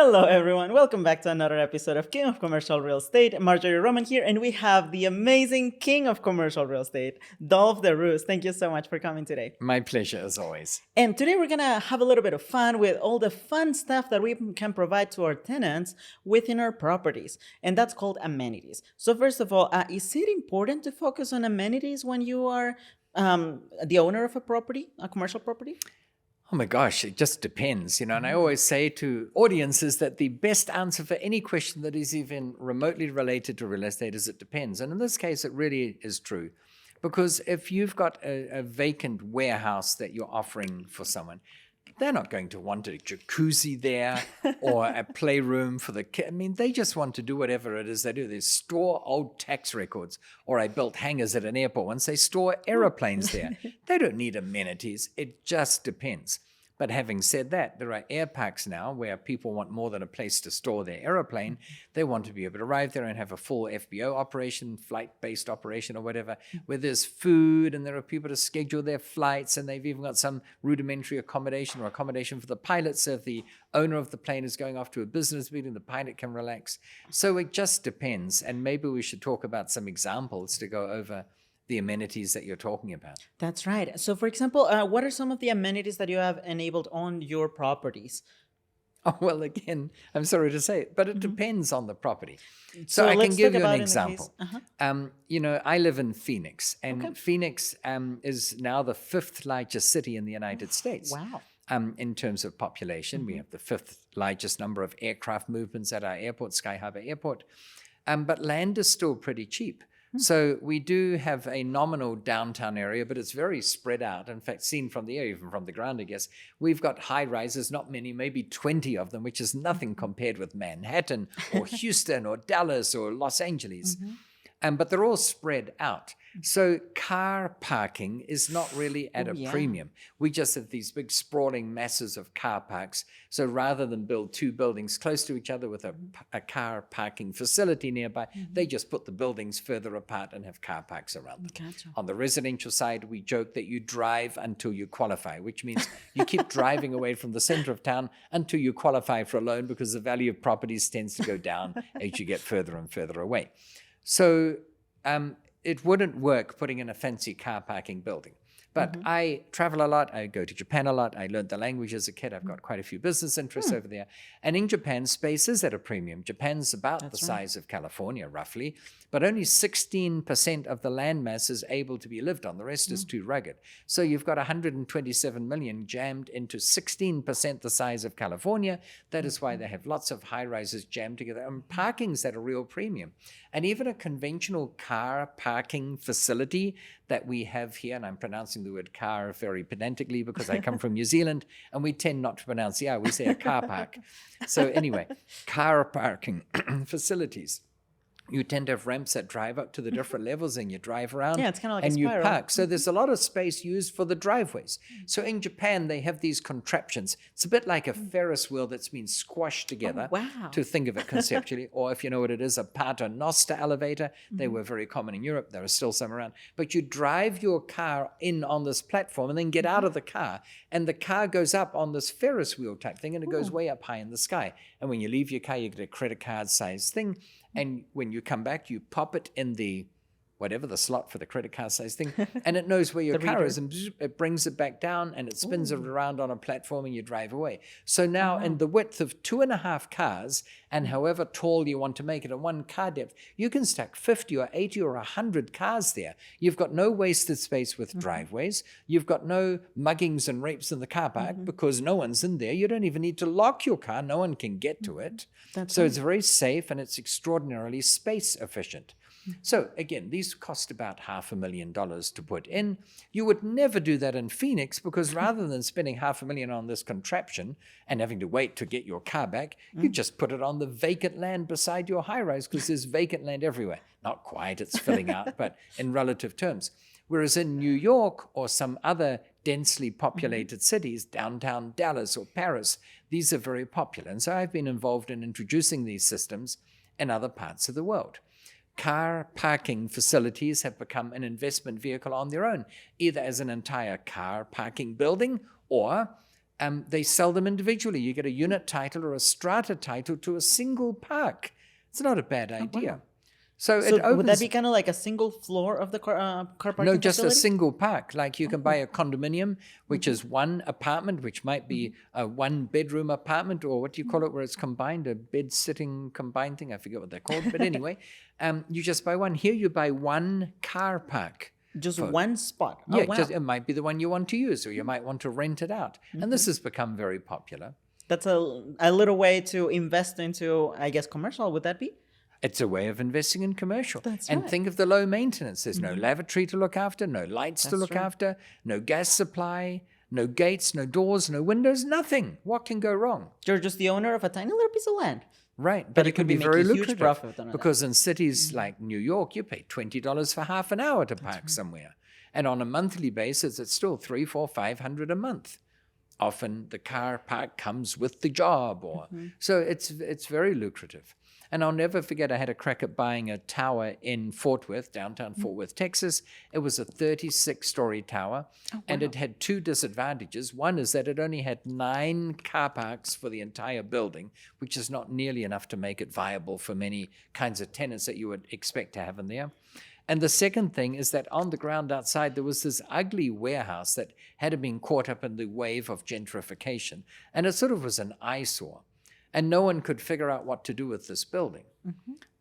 Hello, everyone. Welcome back to another episode of King of Commercial Real Estate. Marjorie Roman here, and we have the amazing King of Commercial Real Estate, Dolf de Roos. Thank you so much for coming today. My pleasure, as always. And today we're going to have a little bit of fun with all the fun stuff that we can provide to our tenants within our properties, and that's called amenities. So first of all, is it important to focus on amenities when you are the owner of a property, a commercial property? Oh my gosh, it just depends, and I always say to audiences that the best answer for any question that is even remotely related to real estate is it depends. And in this case, it really is true. Because if you've got a vacant warehouse that you're offering for someone, they're not going to want a jacuzzi there or a playroom for the kid. I mean, they just want to do whatever it is they do. They store old tax records, or I built hangars at an airport once. They store aeroplanes there. They don't need amenities. It just depends. But having said that, there are air parks now where people want more than a place to store their aeroplane. They want to be able to arrive there and have a full FBO operation, flight-based operation or whatever, where there's food and there are people to schedule their flights, and they've even got some rudimentary accommodation or accommodation for the pilot. So if the owner of the plane is going off to a business meeting, the pilot can relax. So it just depends. And maybe we should talk about some examples to go over the amenities that you're talking about. That's right. So, for example, what are some of the amenities that you have enabled on your properties? Oh, well, again, I'm sorry to say it, but it depends on the property. So I can let's give talk you an about example. I live in Phoenix, and Phoenix is now the fifth largest city in the United States. Wow. In terms of population. We have the fifth largest number of aircraft movements at our airport, Sky Harbor Airport. But land is still pretty cheap. So we do have a nominal downtown area, but it's very spread out. In fact, seen from the air, even from the ground, I guess, we've got high rises, not many, maybe 20 of them, which is nothing compared with Manhattan or Houston or Dallas or Los Angeles. But they're all spread out. So car parking is not really at a premium. We just have these big sprawling masses of car parks. So rather than build two buildings close to each other with a car parking facility nearby, they just put the buildings further apart and have car parks around them. Gotcha. On the residential side, we joke that you drive until you qualify, which means you keep driving away from the center of town until you qualify for a loan, because the value of properties tends to go down as you get further and further away. So it wouldn't work putting in a fancy car parking building. But I travel a lot. I go to Japan a lot. I learned the language as a kid. I've got quite a few business interests over there. And in Japan, space is at a premium. Japan's about the size of California, roughly. But only 16% of the landmass is able to be lived on. The rest is too rugged. So you've got 127 million jammed into 16% the size of California. That is why they have lots of high-rises jammed together. And parking's at a real premium. And even a conventional car parking facility that we have here, and I'm pronouncing the word car very pedantically because I come from New Zealand, and we tend not to pronounce the R, we say a car park. So anyway, car parking facilities. You tend to have ramps that drive up to the different levels, and you drive around. Yeah, it's kind of like and a you spiral. park. So there's a lot of space used for the driveways. So in Japan, they have these contraptions. It's a bit like a Ferris wheel that's been squashed together, to think of it conceptually. Or if you know what it is, a paternoster elevator. They were very common in Europe. There are still some around. But you drive your car in on this platform and then get out of the car. And the car goes up on this Ferris wheel type thing, and it goes way up high in the sky. And when you leave your car, you get a credit card size thing. And when you come back, you pop it in the, whatever the slot for the credit card size thing, and it knows where your car is, and it brings it back down, and it spins it around on a platform, and you drive away. So now in the width of 2.5 cars, and however tall you want to make it at one car depth, you can stack 50 or 80 or 100 cars there. You've got no wasted space with driveways. You've got no muggings and rapes in the car park because no one's in there. You don't even need to lock your car. No one can get to it. So it's very safe, and it's extraordinarily space efficient. So again, these cost about $500,000 to put in. You would never do that in Phoenix, because rather than spending $500,000 on this contraption and having to wait to get your car back, you just put it on the vacant land beside your high-rise, because there's vacant land everywhere. Not quite, it's filling out, but in relative terms. Whereas in New York or some other densely populated cities, downtown Dallas or Paris, these are very popular. And so I've been involved in introducing these systems in other parts of the world. Car parking facilities have become an investment vehicle on their own, either as an entire car parking building or they sell them individually. You get a unit title or a strata title to a single park. It's not a bad idea. Wow. So So it opens. would that be kind of like a single floor of the car parking No, just facility? a single park. Like you can buy a condominium, which is one apartment, which might be a one-bedroom apartment, or what do you call it, where it's combined, a bed-sitting combined thing. I forget what they're called. But anyway, you just buy one. Here you buy one car park. Just one spot. Yeah, Oh, wow. it might be the one you want to use, or you might want to rent it out. And this has become very popular. That's a little way to invest into, I guess, commercial. Would that be? It's a way of investing in commercial. That's and right. think of the low maintenance. There's no lavatory to look after, no lights to look after, no gas supply, no gates, no doors, no windows, nothing. What can go wrong? You're just the owner of a tiny little piece of land. Right, but you it can could be be very making huge lucrative profit on that. because in cities like New York, you pay $20 for half an hour to park somewhere. And on a monthly basis, it's still $300, $400, $500 a month. Often the car park comes with the job, or so it's very lucrative. And I'll never forget, I had a crack at buying a tower in Fort Worth, downtown Fort Worth, Texas. It was a 36-story tower, and it had two disadvantages. One is that it only had 9 car parks for the entire building, which is not nearly enough to make it viable for many kinds of tenants that you would expect to have in there. And the second thing is that on the ground outside, there was this ugly warehouse that had been caught up in the wave of gentrification. And it sort of was an eyesore. And no one could figure out what to do with this building.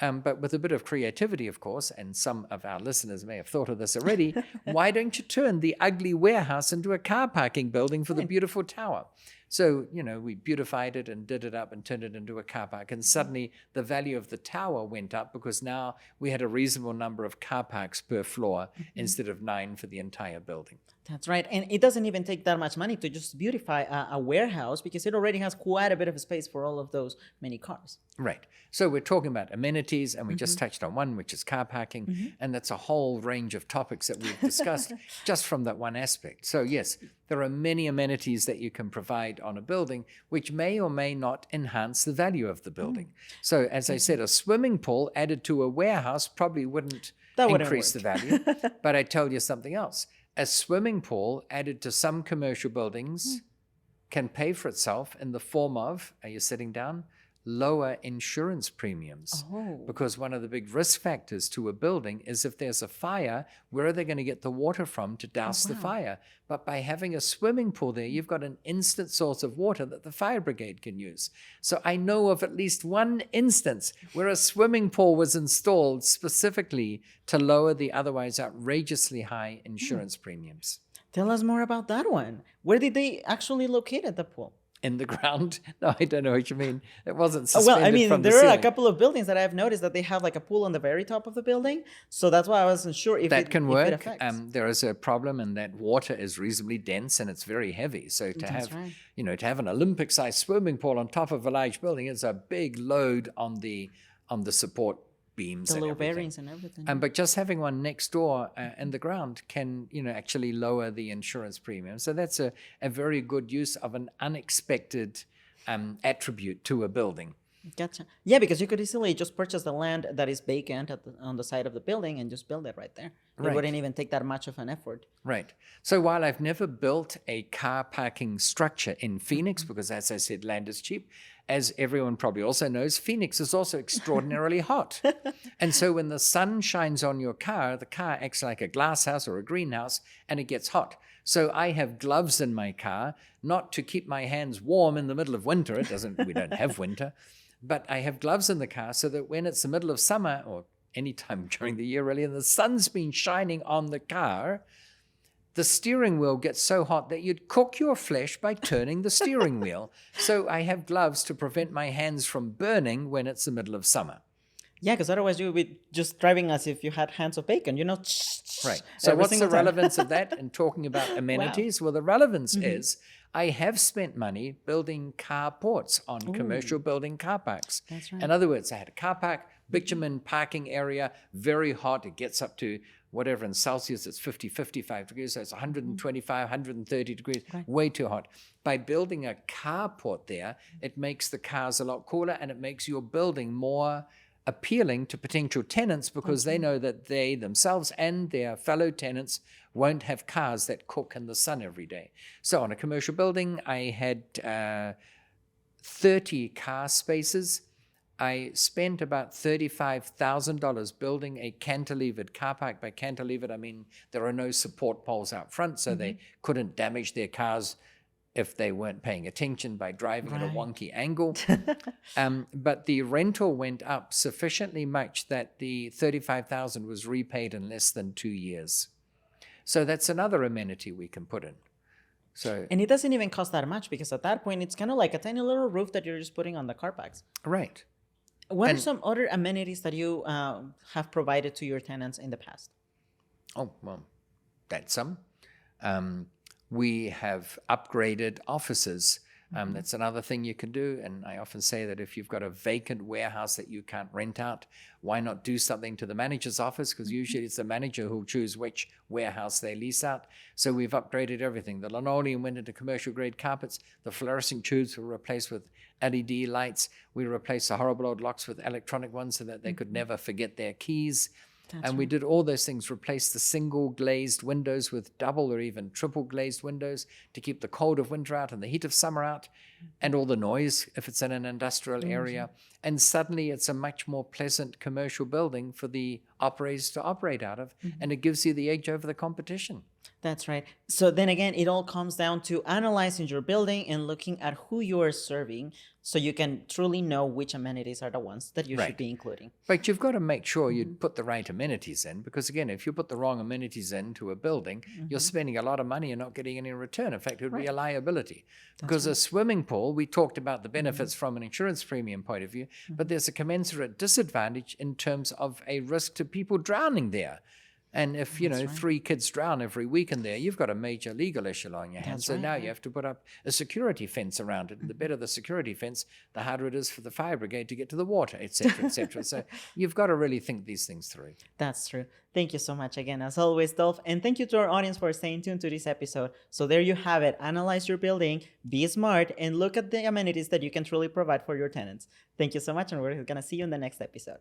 But with a bit of creativity, of course, and some of our listeners may have thought of this already, why don't you turn the ugly warehouse into a car parking building for the beautiful tower? So, we beautified it and did it up and turned it into a car park. And suddenly the value of the tower went up because now we had a reasonable number of car parks per floor instead of 9 for the entire building. That's right. And it doesn't even take that much money to just beautify a warehouse because it already has quite a bit of space for all of those many cars. Right. So we're talking about amenities, and we just touched on one, which is car parking. And that's a whole range of topics that we've discussed just from that one aspect. So yes, there are many amenities that you can provide on a building, which may or may not enhance the value of the building. So as I said, a swimming pool added to a warehouse probably wouldn't increase the value. But I tell you something else. A swimming pool added to some commercial buildings can pay for itself in the form of, are you sitting down? Lower insurance premiums. Because one of the big risk factors to a building is if there's a fire, where are they going to get the water from to douse the fire? But by having a swimming pool there, you've got an instant source of water that the fire brigade can use. So I know of at least one instance where a swimming pool was installed specifically to lower the otherwise outrageously high insurance premiums. Tell us more about that one. Where did they actually locate the pool? In the ground? No, I don't know what you mean. It wasn't suspended Well, I mean, from the there are ceiling. a couple of buildings that I've noticed that they have like a pool on the very top of the building. So that's why I wasn't sure if that can if work. It affects. There is a problem in that water is reasonably dense and it's very heavy. So to have, to have an Olympic-sized swimming pool on top of a large building is a big load on the support beams, the low everything. bearings and everything. But just having one next door in the ground can, actually lower the insurance premium. So that's a very good use of an unexpected attribute to a building. Gotcha. Yeah, because you could easily just purchase the land that is vacant on the side of the building and just build it right there. It wouldn't even take that much of an effort. Right. So while I've never built a car parking structure in Phoenix, because as I said, land is cheap, as everyone probably also knows, Phoenix is also extraordinarily hot. And so when the sun shines on your car, the car acts like a glass house or a greenhouse, and it gets hot. So I have gloves in my car, not to keep my hands warm in the middle of winter. We don't have winter. But I have gloves in the car so that when it's the middle of summer, or any time during the year really, and the sun's been shining on the car, the steering wheel gets so hot that you'd cook your flesh by turning the steering wheel. So I have gloves to prevent my hands from burning when it's the middle of summer. Yeah, because otherwise you would be just driving as if you had hands of bacon, Right. So what's the relevance of that in talking about amenities? Well, the relevance is I have spent money building carports on commercial building car parks. That's right. In other words, I had a car park, bitumen parking area, very hot. It gets up to whatever in Celsius, it's 50, 55 degrees. So it's 125, 130 degrees, way too hot. By building a carport there, it makes the cars a lot cooler and it makes your building more appealing to potential tenants because they know that they themselves and their fellow tenants won't have cars that cook in the sun every day. So on a commercial building, I had 30 car spaces. I spent about $35,000 building a cantilevered car park. By cantilevered, I mean there are no support poles out front, so they couldn't damage their cars if they weren't paying attention by driving at a wonky angle. But the rental went up sufficiently much that the $35,000 was repaid in less than 2 years. So that's another amenity we can put in. And it doesn't even cost that much because at that point, it's kind of like a tiny little roof that you're just putting on the car packs. Right. What are some other amenities that you have provided to your tenants in the past? Oh, well, that's some. We have upgraded offices. That's another thing you can do. And I often say that if you've got a vacant warehouse that you can't rent out, why not do something to the manager's office? Because usually it's the manager who'll choose which warehouse they lease out. So we've upgraded everything. The linoleum went into commercial grade carpets. The fluorescent tubes were replaced with LED lights. We replaced the horrible old locks with electronic ones so that they could never forget their keys. We did all those things, replaced the single glazed windows with double or even triple glazed windows to keep the cold of winter out and the heat of summer out, and all the noise if it's in an industrial area. And suddenly it's a much more pleasant commercial building for the operators to operate out of, and it gives you the edge over the competition. That's right. So then again, it all comes down to analyzing your building and looking at who you are serving so you can truly know which amenities are the ones that you should be including. But you've got to make sure you put the right amenities in, because again, if you put the wrong amenities into a building, you're spending a lot of money and not getting any return. In fact, it would be a liability. Because a swimming pool, we talked about the benefits from an insurance premium point of view, but there's a commensurate disadvantage in terms of a risk to people drowning there. And if, 3 kids drown every week in there, you've got a major legal issue on your hands. So now you have to put up a security fence around it. The better the security fence, the harder it is for the fire brigade to get to the water, et cetera, et cetera. So you've got to really think these things through. That's true. Thank you so much again, as always, Dolf. And thank you to our audience for staying tuned to this episode. So there you have it. Analyze your building, be smart, and look at the amenities that you can truly provide for your tenants. Thank you so much, and we're going to see you in the next episode.